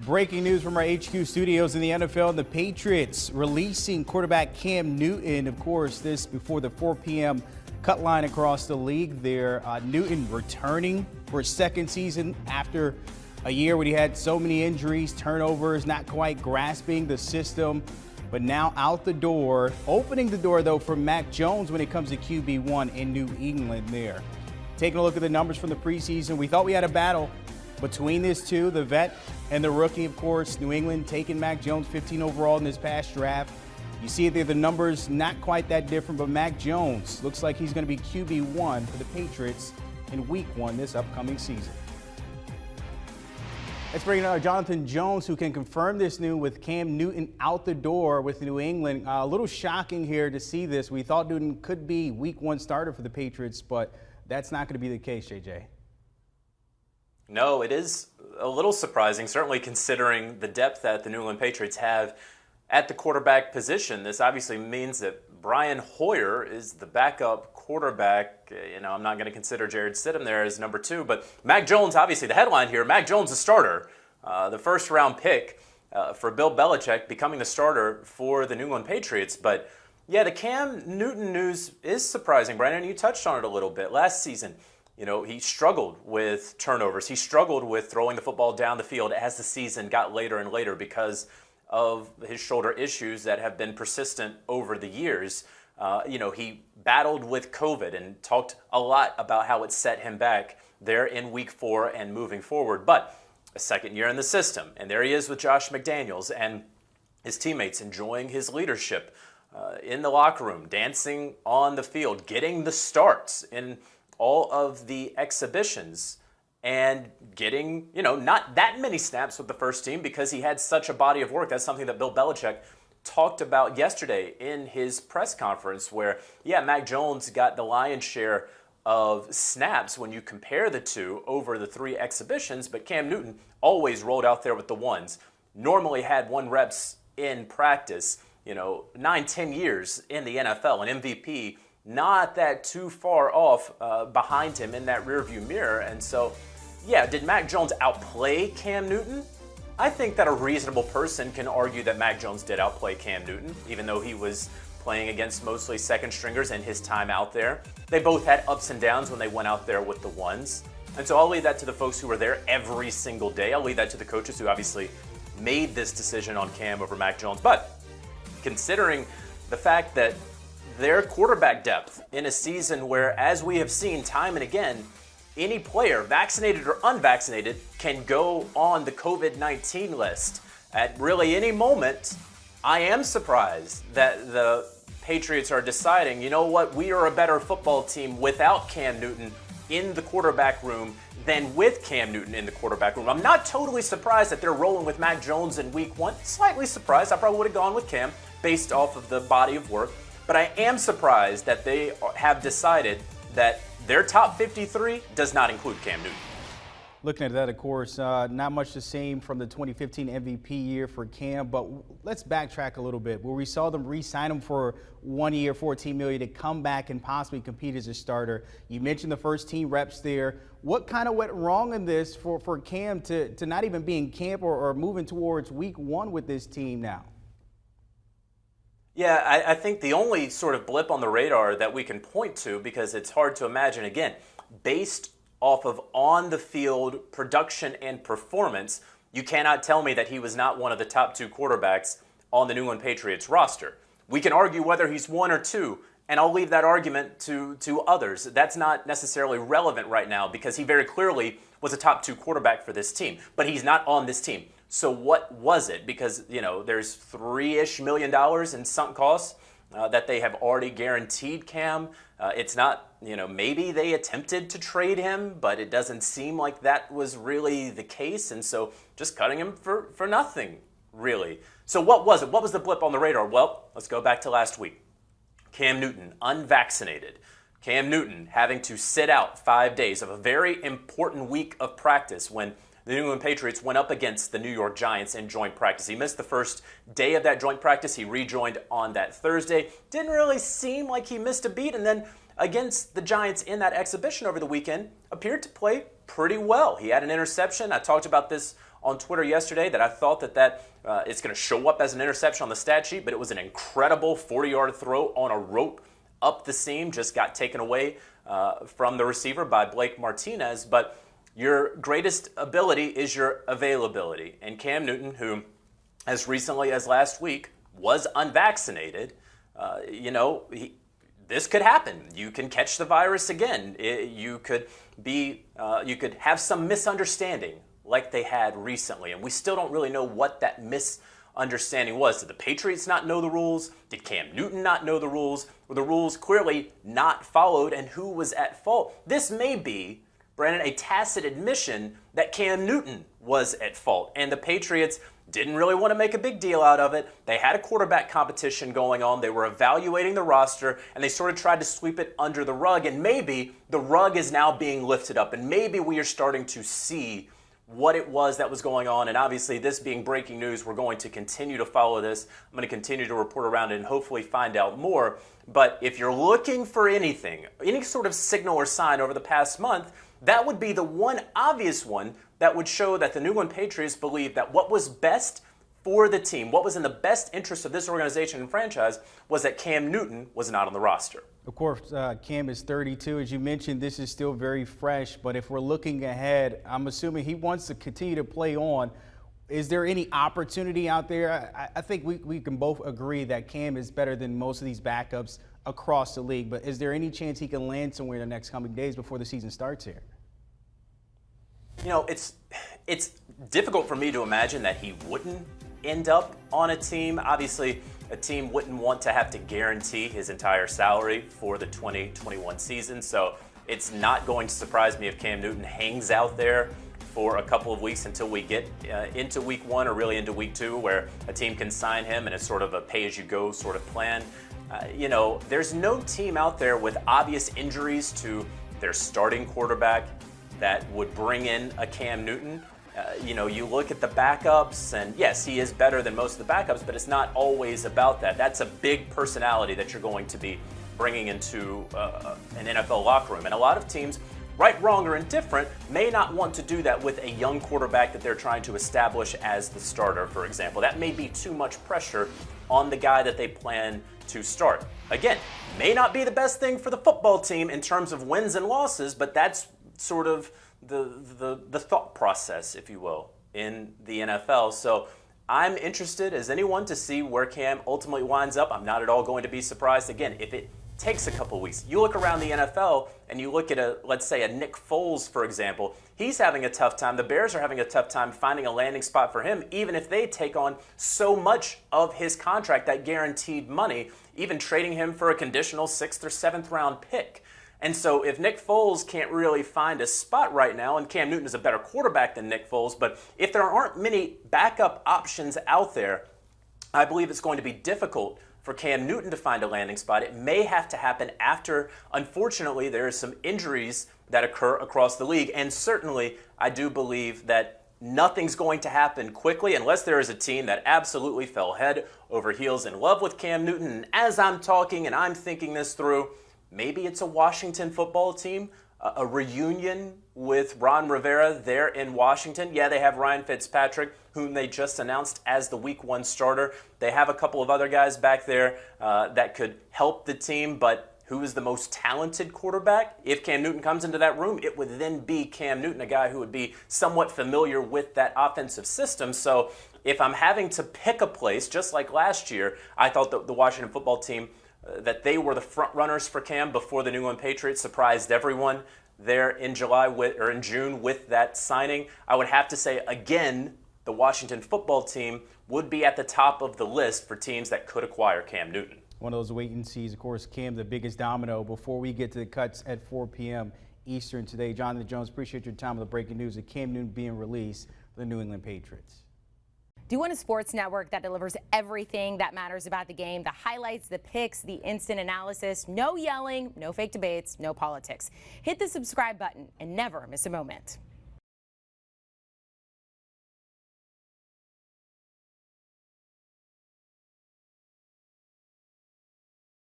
Breaking news from our HQ studios in the NFL. The Patriots releasing quarterback Cam Newton. Of course, this before the 4 p.m. cut line across the league there. Newton returning for his second season after a year when he had so many injuries, turnovers, not quite grasping the system. But now out the door, opening the door, though, for Mac Jones when it comes to QB1 in New England there. Taking a look at the numbers from the preseason, we thought we had a battle between these two, the vet and the rookie, of course. New England taking Mac Jones 15 overall in this past draft. You see it there, the numbers not quite that different, but Mac Jones looks like he's going to be QB1 for the Patriots in Week 1 this upcoming season. Let's bring in Jonathan Jones, who can confirm this news with Cam Newton out the door with New England. A little shocking here to see this. We thought Newton could be Week 1 starter for the Patriots, but that's not going to be the case, JJ. No, it is a little surprising, certainly considering the depth that the New England Patriots have at the quarterback position. This obviously means that Brian Hoyer is the backup quarterback. I'm not going to consider Jared Stidham there as number 2, but Mac Jones, obviously the headline here, Mac Jones, a starter. The first-round pick for Bill Belichick, becoming the starter for the New England Patriots. But, yeah, the Cam Newton news is surprising, Brandon. You touched on it a little bit. Last season, he struggled with turnovers. He struggled with throwing the football down the field as the season got later and later because of his shoulder issues that have been persistent over the years. He battled with COVID and talked a lot about how it set him back there in Week 4 and moving forward. But a second year in the system, and there he is with Josh McDaniels and his teammates enjoying his leadership in the locker room, dancing on the field, getting the starts in all of the exhibitions and getting, not that many snaps with the first team because he had such a body of work. That's something that Bill Belichick talked about yesterday in his press conference where, Mac Jones got the lion's share of snaps when you compare the two over the 3 exhibitions, but Cam Newton always rolled out there with the ones, normally had 1 reps in practice, 9-10 years in the NFL, an MVP, not that too far off behind him in that rearview mirror. And so, did Mac Jones outplay Cam Newton? I think that a reasonable person can argue that Mac Jones did outplay Cam Newton, even though he was playing against mostly second stringers in his time out there. They both had ups and downs when they went out there with the ones. And so I'll leave that to the folks who were there every single day. I'll leave that to the coaches who obviously made this decision on Cam over Mac Jones. But considering the fact that their quarterback depth in a season where, as we have seen time and again, any player, vaccinated or unvaccinated, can go on the COVID-19 list at really any moment, I am surprised that the Patriots are deciding, we are a better football team without Cam Newton in the quarterback room than with Cam Newton in the quarterback room. I'm not totally surprised that they're rolling with Mac Jones in Week 1. Slightly surprised. I probably would have gone with Cam based off of the body of work. But I am surprised that they have decided that their top 53 does not include Cam Newton. Looking at that, of course, not much the same from the 2015 MVP year for Cam, but let's backtrack a little bit. Where we saw them re-sign him for 1 year, $14 million to come back and possibly compete as a starter. You mentioned the first team reps there. What kind of went wrong in this for Cam to not even be in camp or moving towards Week 1 with this team now? Yeah, I think the only sort of blip on the radar that we can point to, because it's hard to imagine, again, based off of on-the-field production and performance, you cannot tell me that he was not one of the top 2 quarterbacks on the New England Patriots roster. We can argue whether he's 1 or 2, and I'll leave that argument to others. That's not necessarily relevant right now because he very clearly was a top 2 quarterback for this team, but he's not on this team. So what was it? Because, there's $3-ish million in sunk costs that they have already guaranteed Cam. It's not, maybe they attempted to trade him, but it doesn't seem like that was really the case. And so just cutting him for nothing, really. So what was it? What was the blip on the radar? Well, let's go back to last week. Cam Newton, unvaccinated. Cam Newton having to sit out 5 days of a very important week of practice when the New England Patriots went up against the New York Giants in joint practice. He missed the first day of that joint practice. He rejoined on that Thursday. Didn't really seem like he missed a beat. And then against the Giants in that exhibition over the weekend, appeared to play pretty well. He had an interception. I talked about this on Twitter yesterday, that I thought that it's going to show up as an interception on the stat sheet, but it was an incredible 40-yard throw on a rope up the seam, just got taken away from the receiver by Blake Martinez. But your greatest ability is your availability. And Cam Newton, who as recently as last week was unvaccinated, this could happen. You can catch the virus again. You could have some misunderstanding like they had recently, and we still don't really know what that misunderstanding was. Did the Patriots not know the rules? Did Cam Newton not know the rules? Were the rules clearly not followed, and who was at fault? This may be, Brandon, a tacit admission that Cam Newton was at fault, and the Patriots didn't really want to make a big deal out of it. They had a quarterback competition going on. They were evaluating the roster, and they sort of tried to sweep it under the rug, and maybe the rug is now being lifted up, and maybe we are starting to see what it was that was going on. And obviously, this being breaking news, we're going to continue to follow this. I'm going to continue to report around it and hopefully find out more. But if you're looking for anything, any sort of signal or sign over the past month, that would be the one obvious one that would show that the New England Patriots believe that what was best for the team, what was in the best interest of this organization and franchise, was that Cam Newton was not on the roster. Of course, Cam is 32. As you mentioned, this is still very fresh. But if we're looking ahead, I'm assuming he wants to continue to play on. Is there any opportunity out there? I think we can both agree that Cam is better than most of these backups across the league. But is there any chance he can land somewhere in the next coming days before the season starts here? You know, it's difficult for me to imagine that he wouldn't end up on a team. Obviously, a team wouldn't want to have to guarantee his entire salary for the 2021 season. So it's not going to surprise me if Cam Newton hangs out there for a couple of weeks until we get into week one, or really into week two, where a team can sign him and it's sort of a pay-as-you-go sort of plan. There's no team out there with obvious injuries to their starting quarterback that would bring in a Cam Newton. You look at the backups, and yes, he is better than most of the backups, but it's not always about that. That's a big personality that you're going to be bringing into an NFL locker room. And a lot of teams, right, wrong, or indifferent, may not want to do that with a young quarterback that they're trying to establish as the starter, for example. That may be too much pressure on the guy that they plan to start. Again, may not be the best thing for the football team in terms of wins and losses, but that's sort of the thought process, if you will, in the NFL. So I'm interested as anyone to see where Cam ultimately winds up. I'm not at all going to be surprised. Again, if it takes a couple weeks, you look around the NFL and you look at let's say a Nick Foles, for example. He's having a tough time. The Bears are having a tough time finding a landing spot for him, even if they take on so much of his contract, that guaranteed money, even trading him for a conditional 6th or 7th round pick. And so if Nick Foles can't really find a spot right now, and Cam Newton is a better quarterback than Nick Foles, but if there aren't many backup options out there, I believe it's going to be difficult for Cam Newton to find a landing spot. It may have to happen after, unfortunately, there are some injuries that occur across the league. And certainly, I do believe that nothing's going to happen quickly unless there is a team that absolutely fell head over heels in love with Cam Newton. And as I'm talking and I'm thinking this through, maybe it's a Washington football team, a reunion with Ron Rivera there in Washington. Yeah, they have Ryan Fitzpatrick, whom they just announced as the Week 1 starter. They have a couple of other guys back there that could help the team, but who is the most talented quarterback? If Cam Newton comes into that room, it would then be Cam Newton, a guy who would be somewhat familiar with that offensive system. So if I'm having to pick a place, just like last year, I thought that the Washington football team, that they were the front runners for Cam before the New England Patriots surprised everyone there in June with that signing. I would have to say, again, the Washington football team would be at the top of the list for teams that could acquire Cam Newton. One of those wait and sees. Of course, Cam, the biggest domino. Before we get to the cuts at 4 p.m. Eastern today, Jonathan Jones, appreciate your time with the breaking news of Cam Newton being released for the New England Patriots. Do you want a sports network that delivers everything that matters about the game? The highlights, the picks, the instant analysis, no yelling, no fake debates, no politics. Hit the subscribe button and never miss a moment.